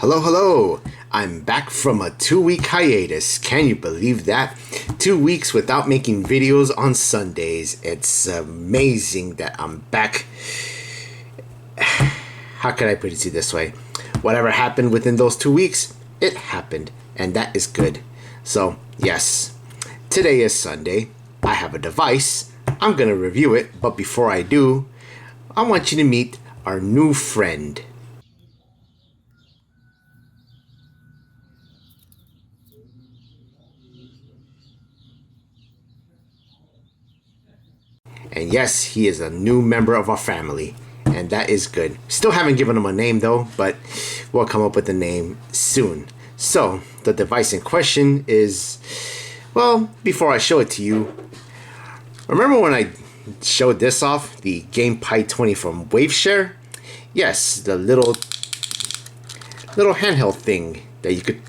Hello, hello! I'm back from a 2-week hiatus. Can you believe that? 2 weeks without making videos on Sundays. It's amazing that I'm back. How can I put it to you this way? Whatever happened within those 2 weeks, it happened, and that is good. So, yes, today is Sunday. I have a device. I'm gonna review it, but before I do, I want you to meet our new friend. And yes, he is a new member of our family, and that is good. Still haven't given him a name though, but we'll come up with a name soon. So, the device in question is, well, before I show it to you, remember when I showed this off, the GamePi43 from Waveshare? Yes, the little handheld thing that you could,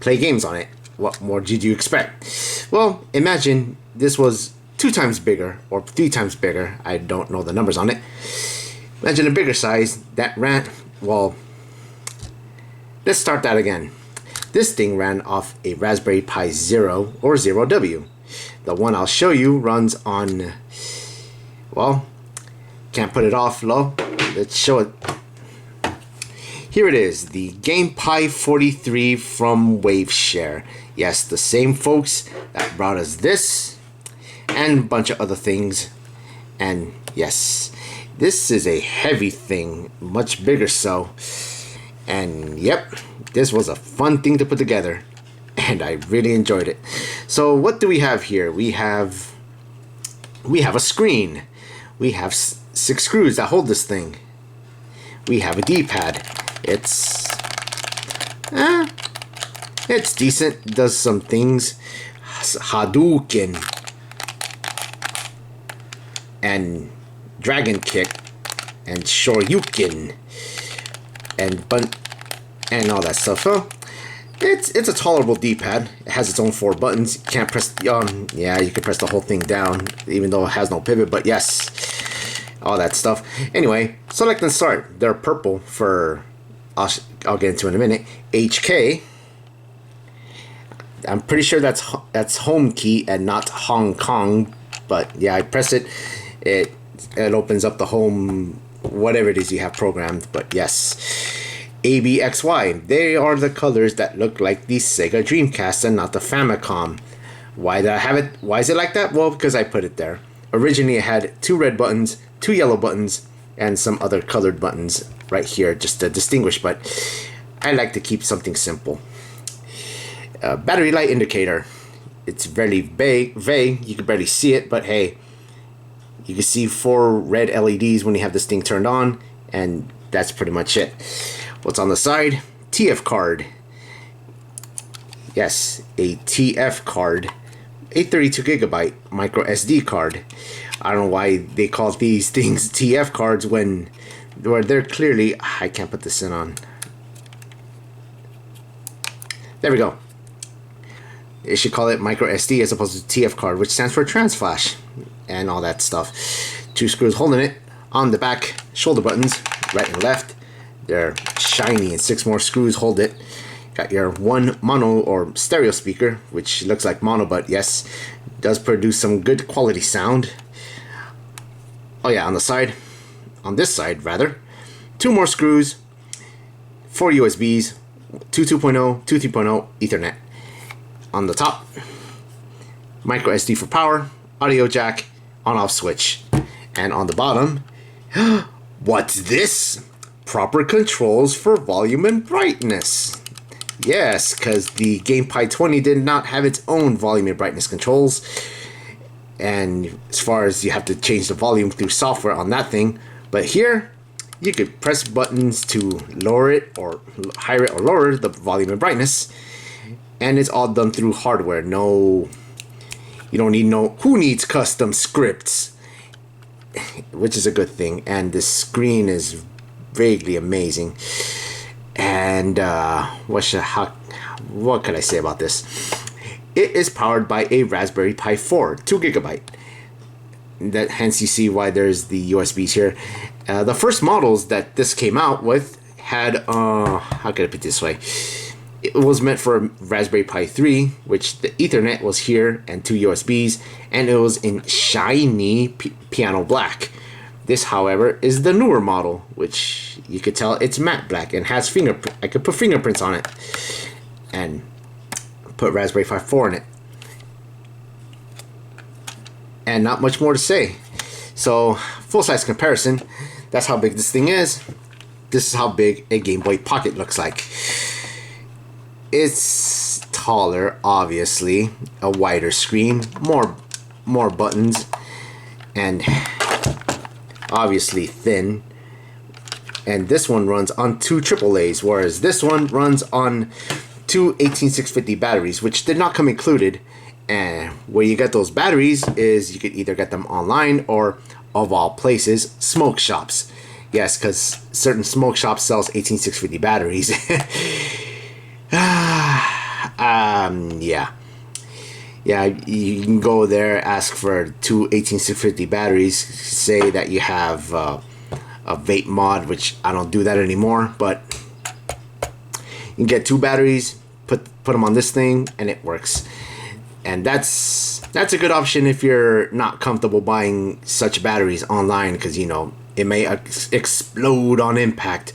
play games on it. What more did you expect? Well, imagine this was 2 times bigger or 3 times bigger. I don't know the numbers on it. Imagine a bigger size that ran, well, let's start that again. This thing ran off a Raspberry Pi 0 or 0W. The one I'll show you runs on, well, can't put it off low. Let's show it. Here it is, the GamePi43 from Waveshare. Yes, the same folks that brought us this and a bunch of other things. And yes, this is a heavy thing, much bigger so. And yep, this was a fun thing to put together, and I really enjoyed it. So what do we have here? We have a screen. We have 6 screws that hold this thing. We have a D-pad. It's decent. It does some things. Hadouken and Dragon Kick and Shoryuken and all that stuff. So it's a tolerable D-pad. It has its own 4 buttons. You can't press yeah, you can press the whole thing down even though it has no pivot, but yes, all that stuff. Anyway, select and start. They're purple for, I'll get into in a minute. HK. I'm pretty sure that's home key and not Hong Kong, but yeah, I press it. It opens up the home, whatever it is you have programmed, but yes. ABXY, they are the colors that look like the Sega Dreamcast and not the Famicom. Why did I have it? Why is it like that? Well, because I put it there. Originally it had 2 red buttons, 2 yellow buttons, and some other colored buttons right here just to distinguish, but I like to keep something simple. Battery light indicator. It's very vague. You can barely see it, but hey, you can see 4 red LEDs when you have this thing turned on, and that's pretty much it. What's on the side? TF card. Yes, a TF card. A 32GB micro SD card. I don't know why they call these things TF cards when they're clearly, I can't put this in on. There we go. They should call it micro SD as opposed to TF card, which stands for trans flash and all that stuff. 2 screws holding it. On the back, shoulder buttons, right and left. They're shiny, and 6 more screws hold it. Got your 1 mono or stereo speaker, which looks like mono, but yes, does produce some good quality sound. Oh yeah, on this side rather, 2 more screws, 4 USBs, 2 2.0, 2 3.0, Ethernet. On the top, micro SD for power, audio jack, on-off switch. And on the bottom, what's this? Proper controls for volume and brightness. Yes, because the GamePi43 did not have its own volume and brightness controls. And as far as you have to change the volume through software on that thing. But here, you could press buttons to lower it or higher it or lower the volume and brightness. And it's all done through hardware. No, you don't need who needs custom scripts? Which is a good thing. And the screen is vaguely amazing. And what can I say about this? It is powered by a Raspberry Pi 4, 2GB. Hence you see why there's the USBs here. The first models that this came out with had how can I put it this way? It was meant for Raspberry Pi 3, which the Ethernet was here and 2 USBs, and it was in shiny piano black. This, however, is the newer model, which you could tell it's matte black and has fingerprint. I could put fingerprints on it and put Raspberry Pi 4 in it. And not much more to say. So, full-size comparison, that's how big this thing is. This is how big a Game Boy Pocket looks like. It's taller, obviously, a wider screen, more buttons, and obviously thin. And this one runs on 2 AAAs, whereas this one runs on 2 18650 batteries, which did not come included. And where you get those batteries is you could either get them online or, of all places, smoke shops. Yes, because certain smoke shops sells 18650 batteries. Yeah, you can go there, ask for 2 18650 batteries, say that you have a vape mod, which I don't do that anymore, but you can get 2 batteries, put them on this thing, and it works. And that's a good option if you're not comfortable buying such batteries online, because you know it may explode on impact,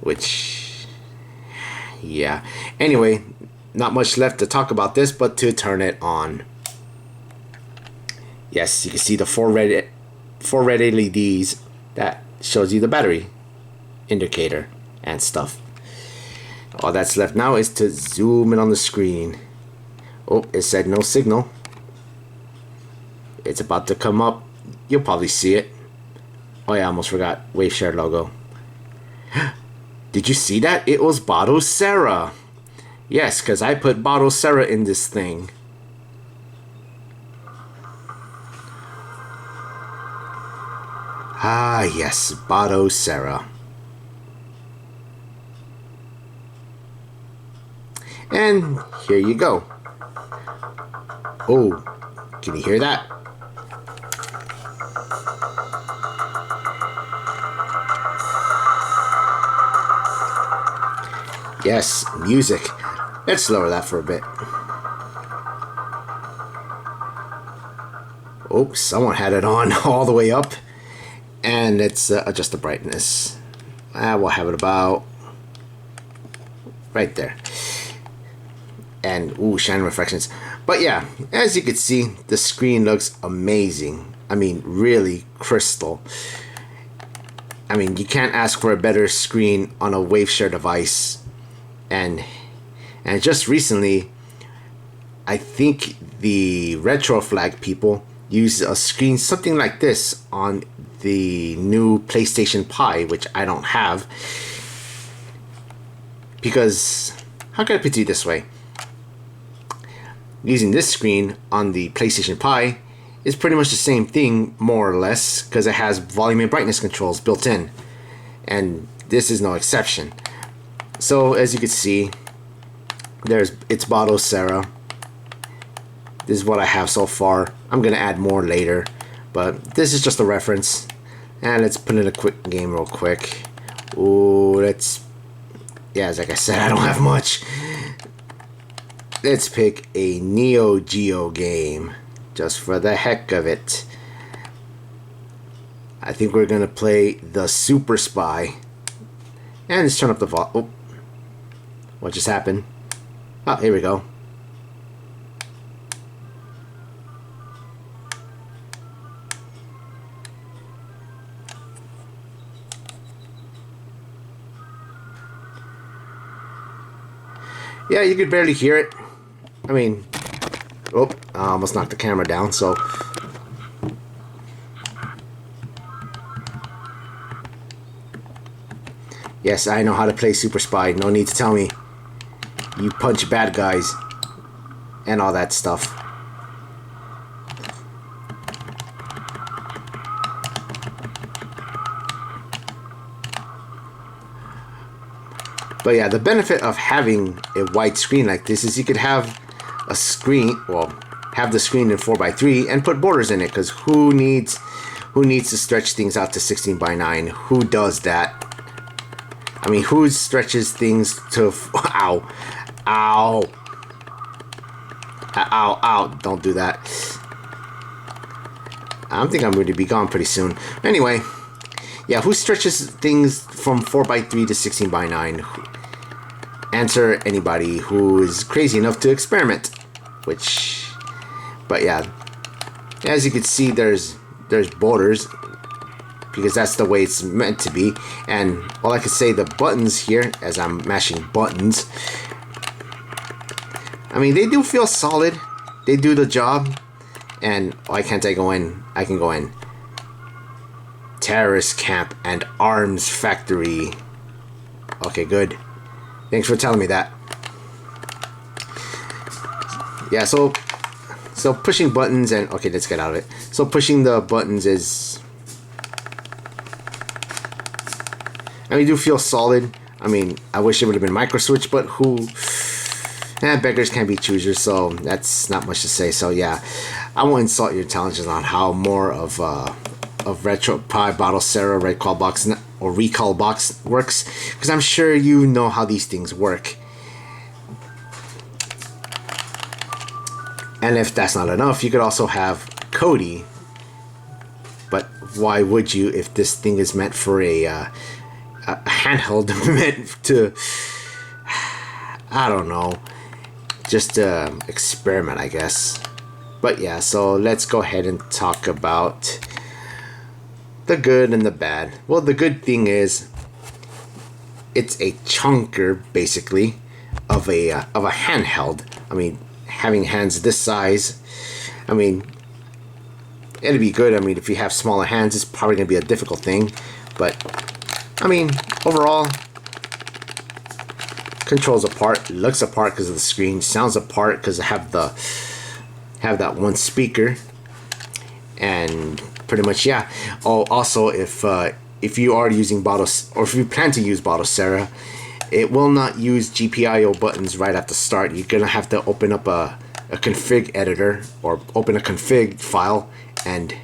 which, yeah. Anyway, not much left to talk about this, but to turn it on. Yes, you can see the four red LEDs that shows you the battery indicator and stuff. All that's left now is to zoom in on the screen. Oh, it said no signal. It's about to come up. You'll probably see it. Oh yeah, I almost forgot. Waveshare logo. Did you see that? It was Bottle Sarah. Yes, because I put Bottle Sarah in this thing. Ah, yes, Bottle Sarah. And here you go. Oh, can you hear that? Yes, music. Let's lower that for a bit. Oh, someone had it on all the way up. And let's adjust the brightness. We'll have it about right there. And, ooh, shining reflections. But yeah, as you can see, the screen looks amazing. I mean, really crystal. I mean, you can't ask for a better screen on a Waveshare device. And just recently, I think the Retro Flag people used a screen something like this on the new PlayStation Pi, which I don't have. Because, how can I put it this way? Using this screen on the PlayStation Pi is pretty much the same thing, more or less, because it has volume and brightness controls built in. And this is no exception. So, as you can see, it's Bottle Sarah. This is what I have so far. I'm going to add more later, but this is just a reference. And let's put in a quick game real quick. Ooh, yeah, like I said, I don't have much. Let's pick a Neo Geo game, just for the heck of it. I think we're going to play the Super Spy. And let's turn up the volume. Oh, what just happened? Oh, here we go. Yeah, you could barely hear it. I mean, oh, I almost knocked the camera down, so. Yes, I know how to play Super Spy. No need to tell me. You punch bad guys and all that stuff. But yeah, the benefit of having a wide screen like this is you could have a screen, well, have the screen in 4:3 and put borders in it, because who needs to stretch things out to 16:9? Who does that? I mean, who stretches things to... Ow. Ow. Ow, ow. Don't do that. I think I'm going to be gone pretty soon. Anyway, yeah, who stretches things from 4x3 to 16x9? Answer anybody who is crazy enough to experiment. Which... But yeah, as you can see, there's borders, because that's the way it's meant to be. And all I can say, the buttons here, as I'm mashing buttons, I mean, they do feel solid. They do the job. And why can't I go in? I can go in. Terrorist camp and arms factory. Okay, good. Thanks for telling me that. Yeah, so pushing buttons and... Okay, let's get out of it. So pushing the buttons is... I mean, do feel solid. I mean, I wish it would have been micro switch, but who... beggars can't be choosers, so that's not much to say. So yeah, I won't insult your intelligence on how more of RetroPie, Bottle Sarah, Recall Box, or Recall Box works, because I'm sure you know how these things work. And if that's not enough, you could also have Cody. But why would you if this thing is meant for a handheld, meant to, I don't know, just experiment, I guess. But yeah, so let's go ahead and talk about the good and the bad. Well, the good thing is it's a chunker, basically, of a handheld. I mean, having hands this size, I mean, it'd be good. I mean, if you have smaller hands, it's probably gonna be a difficult thing. But I mean, overall, controls apart, looks apart because of the screen, sounds apart because I have that one speaker, and pretty much, yeah. Oh, also, if you are using Bottle, or if you plan to use Bottle Sarah, it will not use GPIO buttons right at the start. You're gonna have to open up a config editor, or open a config file and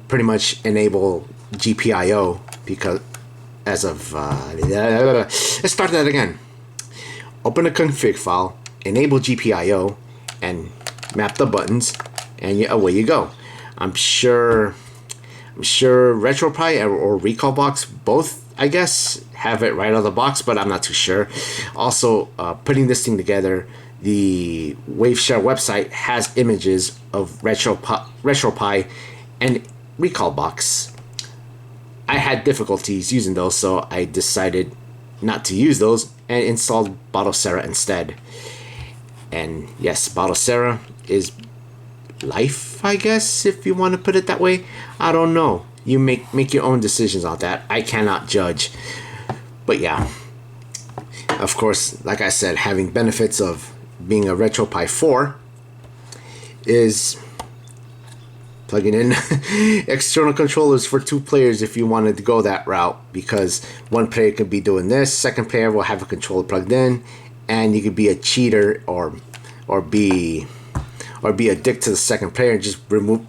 pretty much enable GPIO, because as of let's start that again. Open a config file, enable GPIO, and map the buttons, and away you go. I'm sure RetroPie or Recall Box, both, I guess, have it right out of the box, but I'm not too sure. Also, putting this thing together, the Waveshare website has images of RetroPie and Recall Box. I had difficulties using those, so I decided not to use those and installed Bottle Sarah instead. And yes, Bottle Sarah is life, I guess, if you want to put it that way. I don't know. You make your own decisions on that. I cannot judge. But yeah, of course, like I said, having benefits of being a RetroPie 4 is plugging in external controllers for 2 players if you wanted to go that route, because one player could be doing this, second player will have a controller plugged in, and you could be a cheater or be a dick to the second player and just remove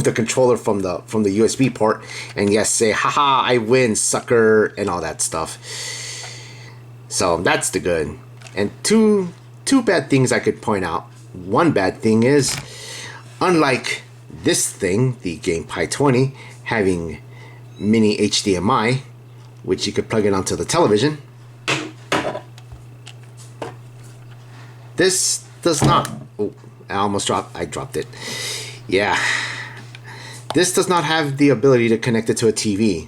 the controller from the USB port, and yes, say haha, I win, sucker, and all that stuff. So that's the good. And two bad things I could point out. One bad thing is, unlike this thing, the GamePi43, having mini HDMI, which you could plug in onto the television, this does not. Oh, I dropped it. Yeah. This does not have the ability to connect it to a TV,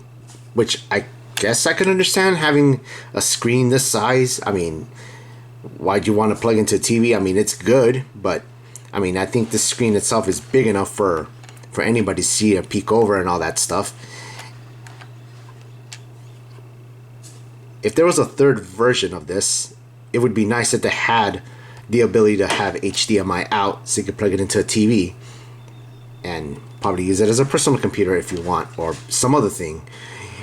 which I guess I can understand, having a screen this size. I mean, why'd you want to plug into a TV? I mean, it's good, but I mean, I think the screen itself is big enough for anybody to see and peek over and all that stuff. If there was a third version of this, it would be nice if they had the ability to have HDMI out so you could plug it into a TV and probably use it as a personal computer if you want, or some other thing.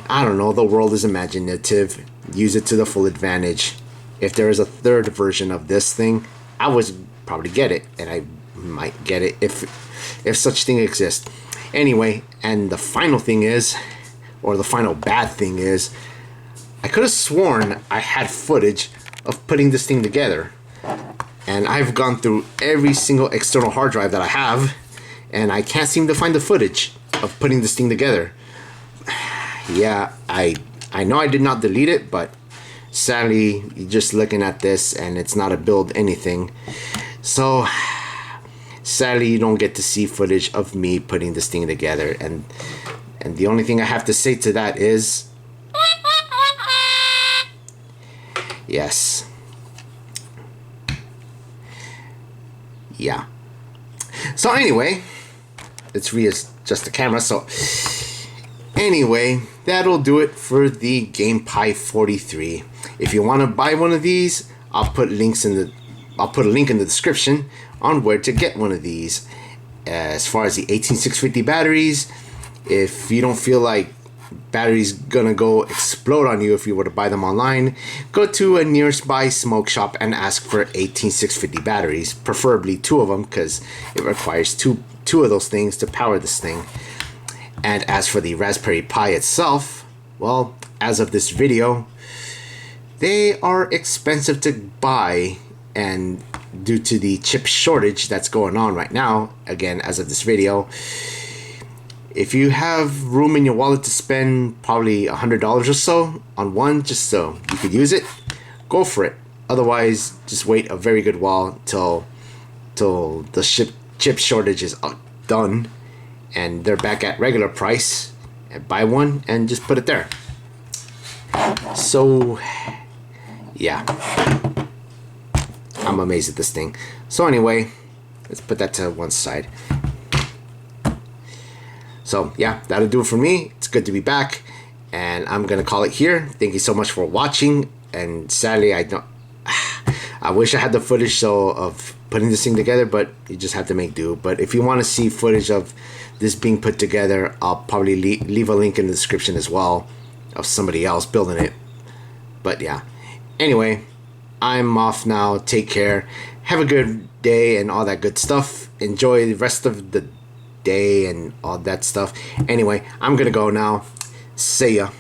I don't know, the world is imaginative. Use it to the full advantage. If there is a third version of this thing, I would probably get it, and I might get it if such thing exists. Anyway, and the final thing is, or the final bad thing is, I could have sworn I had footage of putting this thing together. And I've gone through every single external hard drive that I have, and I can't seem to find the footage of putting this thing together. Yeah, I know I did not delete it, but sadly, you're just looking at this and it's not a build anything. So, sadly, you don't get to see footage of me putting this thing together. And the only thing I have to say to that is, yes. Yeah. So anyway, let's readjust the camera. So anyway, that'll do it for the GamePi43. If you want to buy one of these, I'll put a link in the description on where to get one of these. As far as the 18650 batteries, if you don't feel like batteries gonna go explode on you if you were to buy them online, go to a nearby smoke shop and ask for 18650 batteries, preferably 2 of them, because it requires two of those things to power this thing. And as for the Raspberry Pi itself, well, as of this video, they are expensive to buy, and due to the chip shortage that's going on right now, again, as of this video, if you have room in your wallet to spend probably $100 or so on one, just so you could use it, go for it. Otherwise, just wait a very good while till the chip shortage is done and they're back at regular price, and buy one and just put it there. So yeah, I'm amazed at this thing. So anyway, let's put that to one side. So yeah, that'll do it for me. It's good to be back, and I'm gonna call it here. Thank you so much for watching, and sadly I wish I had the footage of putting this thing together, but you just have to make do. But if you want to see footage of this being put together, I'll probably leave a link in the description as well of somebody else building it. But yeah, anyway, I'm off now. Take care, have a good day and all that good stuff. Enjoy the rest of the day and all that stuff. Anyway, I'm gonna go now. See ya.